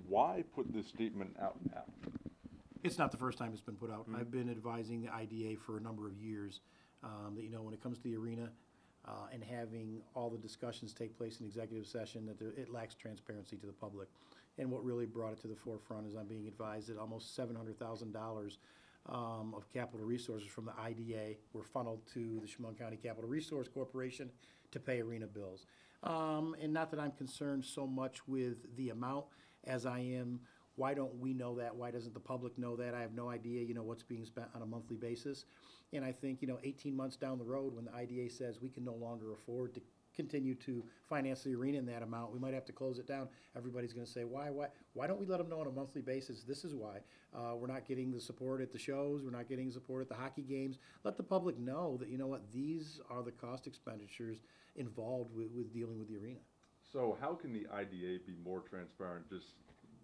why put this statement out now? It's not the first time it's been put out. I've been advising the IDA for a number of years that, when it comes to the arena and having all the discussions take place in executive session, that it lacks transparency to the public. And what really brought it to the forefront is I'm being advised that almost $700,000 of capital resources from the IDA were funneled to the Chemung County Capital Resource Corporation to pay arena bills. And not that I'm concerned so much with the amount as I am, why don't we know that? Why doesn't the public know that? I have no idea, what's being spent on a monthly basis. And I think, 18 months down the road, when the IDA says we can no longer afford to continue to finance the arena in that amount, we might have to close it down. Everybody's going to say, why don't we let them know on a monthly basis? This is why. We're not getting the support at the shows. We're not getting support at the hockey games. Let the public know that, these are the cost expenditures involved with dealing with the arena. So how can the IDA be more transparent, just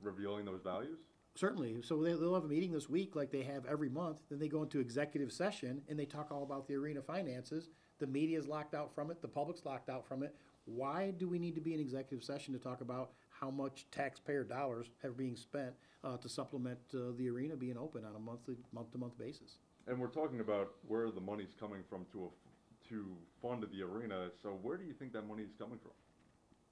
revealing those values? Certainly. So they'll have a meeting this week like they have every month. Then they go into executive session and they talk all about the arena finances. The media is locked out from it. The public's locked out from it. Why do we need to be in executive session to talk about how much taxpayer dollars are being spent to supplement the arena being open on a month-to-month basis? And we're talking about where the money's coming from to fund the arena. So where do you think that money is coming from?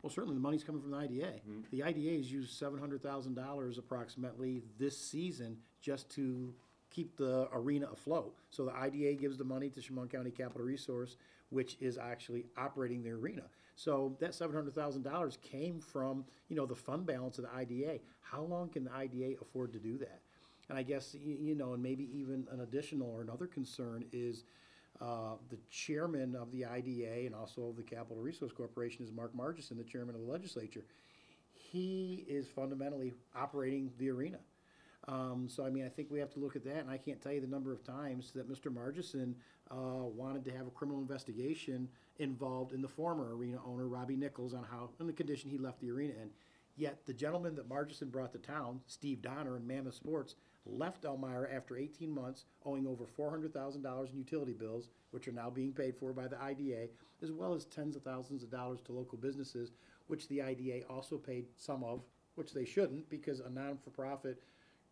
Well, certainly the money's coming from the IDA. The IDA has used $700,000 approximately this season just to keep the arena afloat. So the IDA gives the money to Chemung County Capital Resource, which is actually operating the arena. So that $700,000 came from, the fund balance of the IDA. How long can the IDA afford to do that? And I guess, and maybe even an additional or another concern is the chairman of the IDA and also of the Capital Resource Corporation is Mark Margison, the chairman of the legislature. He is fundamentally operating the arena. So, I think we have to look at that, and I can't tell you the number of times that Mr. Margison wanted to have a criminal investigation involved in the former arena owner, Robbie Nichols, on the condition he left the arena in. Yet the gentleman that Margison brought to town, Steve Donner in Mammoth Sports, left Elmira after 18 months owing over $400,000 in utility bills, which are now being paid for by the IDA, as well as tens of thousands of dollars to local businesses, which the IDA also paid some of, which they shouldn't, because a non-for-profit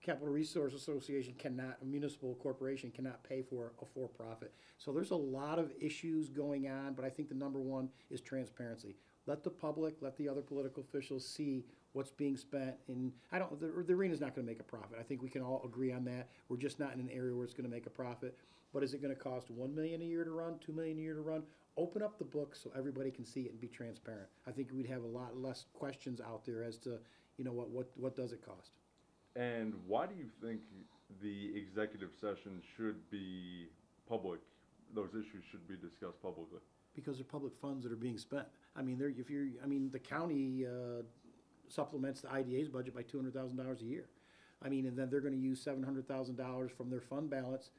Capital Resource Association a municipal corporation cannot pay for a for-profit. So there's a lot of issues going on, but I think the number one is transparency. Let the public, let the other political officials see what's being spent. And the arena's not going to make a profit. I think we can all agree on that. We're just not in an area where it's going to make a profit. But is it going to cost $1 million a year to run, $2 million a year to run? Open up the book so everybody can see it and be transparent. I think we'd have a lot less questions out there as to, what does it cost? And why do you think the executive session should be public? Those issues should be discussed publicly? Because they're public funds that are being spent. The county supplements the IDA's budget by $200,000 a year. And then they're going to use $700,000 from their fund balance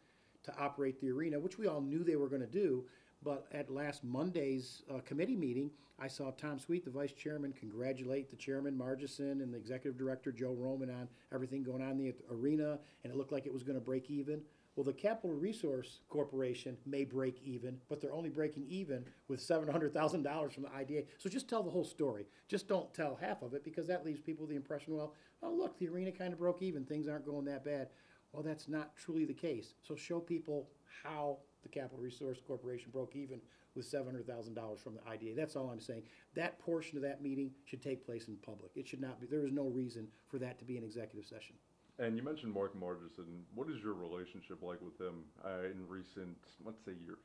to operate the arena, which we all knew they were going to do. But at last Monday's committee meeting, I saw Tom Sweet, the vice chairman, congratulate the chairman, Margison, and the executive director, Joe Roman, on everything going on in the arena, and it looked like it was going to break even. Well, the Capital Resource Corporation may break even, but they're only breaking even with $700,000 from the IDA. So just tell the whole story. Just don't tell half of it, because that leaves people the impression, well, oh, look, the arena kind of broke even. Things aren't going that bad. Well, that's not truly the case. So show people how the Capital Resource Corporation broke even with $700,000 from the IDA. That's all I'm saying. That portion of that meeting should take place in public. It should not be. There is no reason for that to be an executive session. And you mentioned Mark Margison. What is your relationship like with him in recent, let's say, years?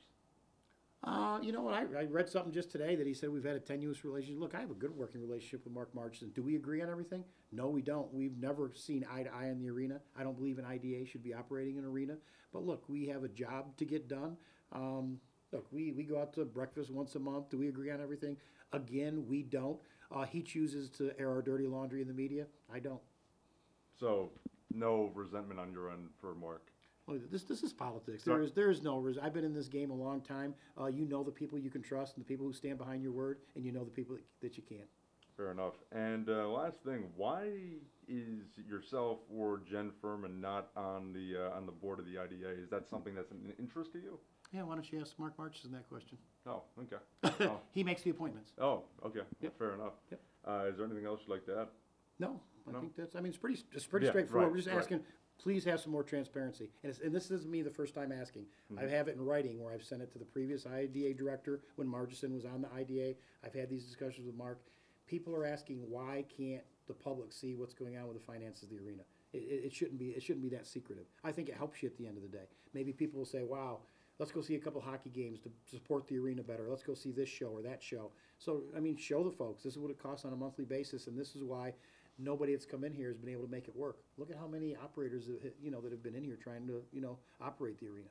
You know what? I read something just today that he said we've had a tenuous relationship. Look, I have a good working relationship with Mark Margison. Do we agree on everything? No, we don't. We've never seen eye to eye in the arena. I don't believe an IDA should be operating an arena. But look, we have a job to get done. Look, we go out to breakfast once a month. Do we agree on everything? Again, we don't. He chooses to air our dirty laundry in the media. I don't. So, no resentment on your end for Mark? Well, this is politics. There is no reason. I've been in this game a long time. You know the people you can trust and the people who stand behind your word, and you know the people that you can't. Fair enough. And last thing, why is yourself or Jen Furman not on the board of the IDA? Is that something that's an interest to you? Yeah, why don't you ask Mark Margison that question? Oh, okay. He makes the appointments. Oh, okay. Yep. Fair enough. Yep. Is there anything else you'd like to add? No, I No? think that's, I mean, it's pretty Yeah, straightforward. right, We're just right. asking, please have some more transparency. And this isn't me the first time asking. Mm-hmm. I have it in writing where I've sent it to the previous IDA director when Margison was on the IDA. I've had these discussions with Mark. People are asking, why can't the public see what's going on with the finances of the arena? It shouldn't be that secretive. I think it helps you at the end of the day. Maybe people will say, wow, let's go see a couple hockey games to support the arena better. Let's go see this show or that show. So, I mean, show the folks, this is what it costs on a monthly basis, and this is why nobody that's come in here has been able to make it work. Look at how many operators, that have been in here trying to, operate the arena.